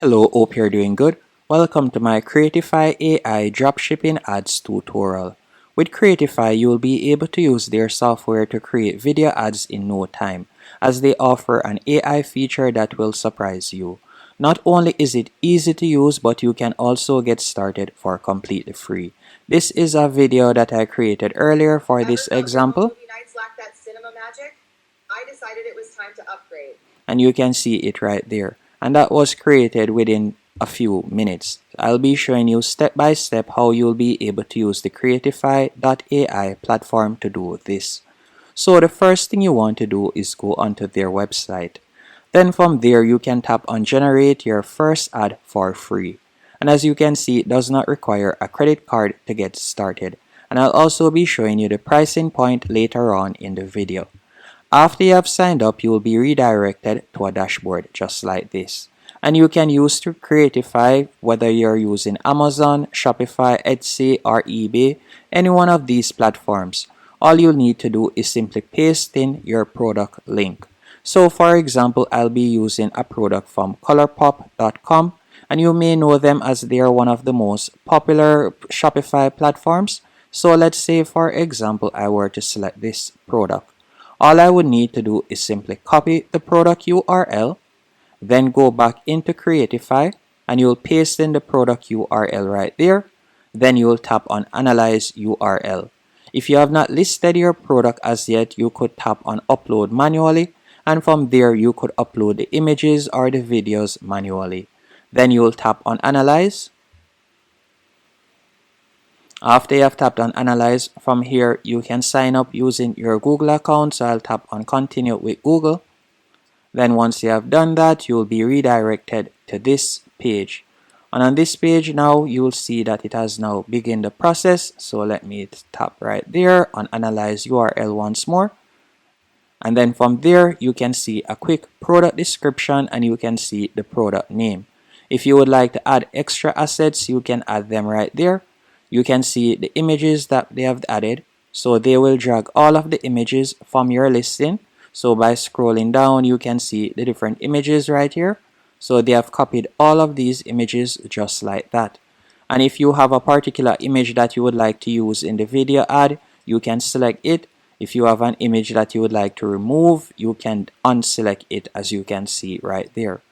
Hello, hope you're doing good. Welcome to my Creatify AI Dropshipping Ads tutorial. With Creatify, you will be able to use their software to create video ads in no time, as they offer an AI feature that will surprise you. Not only is it easy to use, but you can also get started for completely free. This is a video that I created earlier for this example. I decided it was time to upgrade. And you can see it right there. And that was created within a few minutes. I'll be showing you step by step how you'll be able to use the Creatify.ai platform to do this. So the first thing you want to do is go onto their website. Then from there you can tap on generate your first ad for free. And as you can see, it does not require a credit card to get started. And I'll also be showing you the pricing point later on in the video. After you have signed up, you will be redirected to a dashboard just like this. And you can use to Creatify whether you're using Amazon, Shopify, Etsy, or eBay, any one of these platforms. All you'll need to do is simply paste in your product link. So for example, I'll be using a product from colourpop.com, and you may know them as they are one of the most popular Shopify platforms. So let's say for example, I were to select this product. All I would need to do is simply copy the product URL, then go back into Creatify, and you'll paste in the product URL right there. Then you'll tap on Analyze URL. If you have not listed your product as yet, you could tap on Upload manually, and from there you could upload the images or the videos manually. Then you'll tap on Analyze. After you have tapped on Analyze, from here you can sign up using your Google account. So I'll tap on Continue with Google. Then once you have done that, you will be redirected to this page. And on this page now, you will see that it has now begun the process. So let me tap right there on Analyze URL once more. And then from there, you can see a quick product description and you can see the product name. If you would like to add extra assets, you can add them right there. You can see the images that they have added. So they will drag all of the images from your listing. So by scrolling down, you can see the different images right here. So they have copied all of these images just like that. And if you have a particular image that you would like to use in the video ad, you can select it. If you have an image that you would like to remove, you can unselect it, as you can see right there.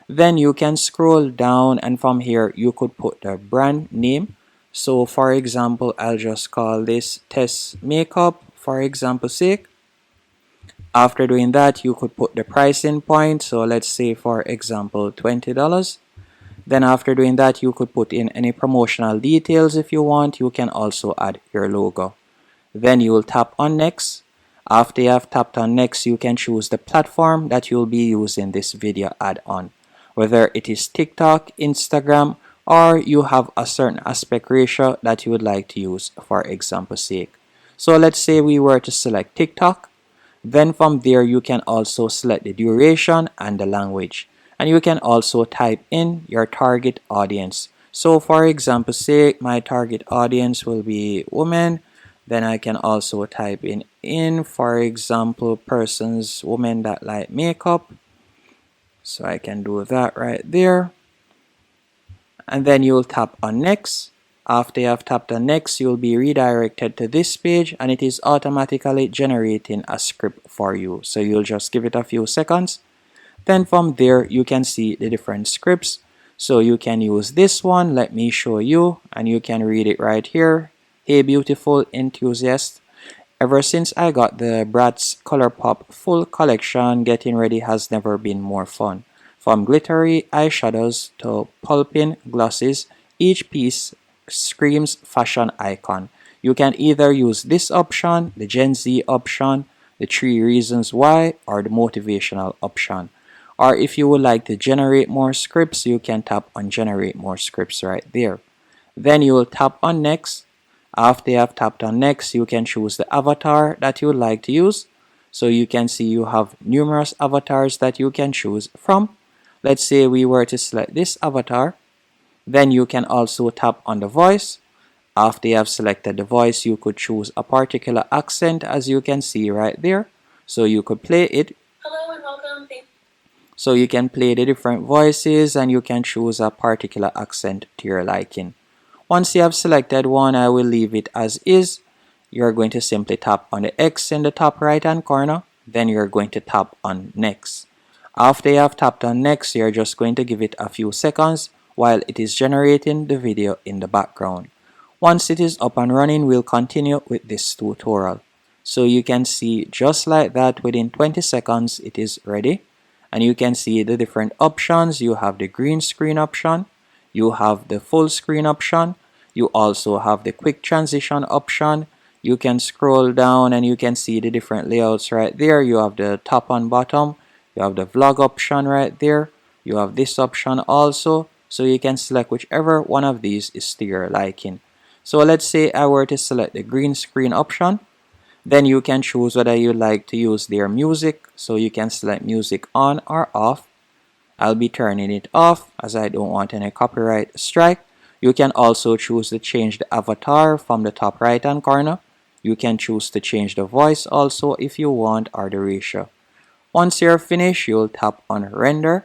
Then you can scroll down, and from here you could put the brand name. So for example, I'll just call this Test Makeup for example's sake. After doing that, you could put the pricing point. So let's say for example $20. Then after doing that, you could put in any promotional details if you want. You can also add your logo. Then you will tap on next. After you have tapped on next, you can choose the platform that you'll be using this video ad on, whether it is TikTok, Instagram, or you have a certain aspect ratio that you would like to use for example's sake. So let's say we were to select TikTok. Then from there you can also select the duration and the language, and you can also type in your target audience. So for example's sake, my target audience will be women. Then I can also type in for example women that like makeup. So I can do that right there. And then you'll tap on next. After you have tapped on next, you'll be redirected to this page, and it is automatically generating a script for you. So you'll just give it a few seconds. Then from there you can see the different scripts. So you can use this one. Let me show you, and you can read it right here. Hey beautiful enthusiast, ever since I got the Bratz Colourpop full collection, getting ready has never been more fun. From glittery eyeshadows to pulping glosses, each piece screams fashion icon. You can either use this option, the Gen Z option, the 3 reasons why, or the motivational option. Or if you would like to generate more scripts, you can tap on generate more scripts right there. Then you will tap on next. After you have tapped on next, you can choose the avatar that you would like to use. So you can see you have numerous avatars that you can choose from. Let's say we were to select this avatar. Then you can also tap on the voice. After you have selected the voice, you could choose a particular accent, as you can see right there. So you could play it. Hello and welcome. So you can play the different voices and you can choose a particular accent to your liking. Once you have selected one, I will leave it as is. You're going to simply tap on the X in the top right hand corner. Then you're going to tap on next. After you have tapped on next, you're just going to give it a few seconds while it is generating the video in the background. Once it is up and running, we'll continue with this tutorial. So you can see just like that, within 20 seconds it is ready. And you can see the different options. You have the green screen option, you have the full screen option, you also have the quick transition option. You can scroll down and you can see the different layouts right there. You have the top and bottom, you have the vlog option right there, you have this option also. So you can select whichever one of these is to your liking. So let's say I were to select the green screen option. Then you can choose whether you like to use their music. So you can select music on or off. I'll be turning it off as I don't want any copyright strike. You can also choose to change the avatar from the top right hand corner. You can choose to change the voice also if you want, or the ratio. Once you're finished, you'll tap on render.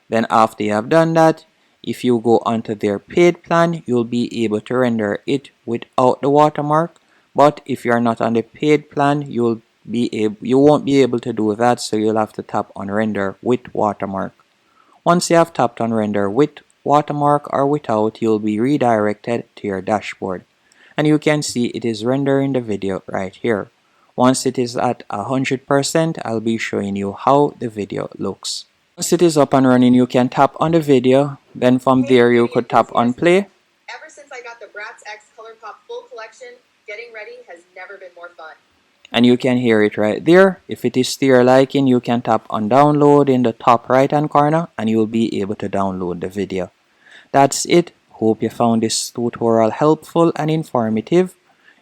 Then after you have done that, if you go onto their paid plan, you'll be able to render it without the watermark. But if you're not on the paid plan, you won't be able to do that, so you'll have to tap on render with watermark. Once you have tapped on render with watermark or without, you'll be redirected to your dashboard. And you can see it is rendering the video right here. Once it is at 100%, I'll be showing you how the video looks. Once it is up and running, you can tap on the video. Then from there, you could tap on play. Ever since I got the Bratz X ColourPop full collection, getting ready has never been more fun. And you can hear it right there. If it is to your liking, you can tap on download in the top right hand corner and you'll be able to download the video. That's it. Hope you found this tutorial helpful and informative.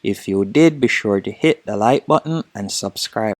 If you did, be sure to hit the like button and subscribe.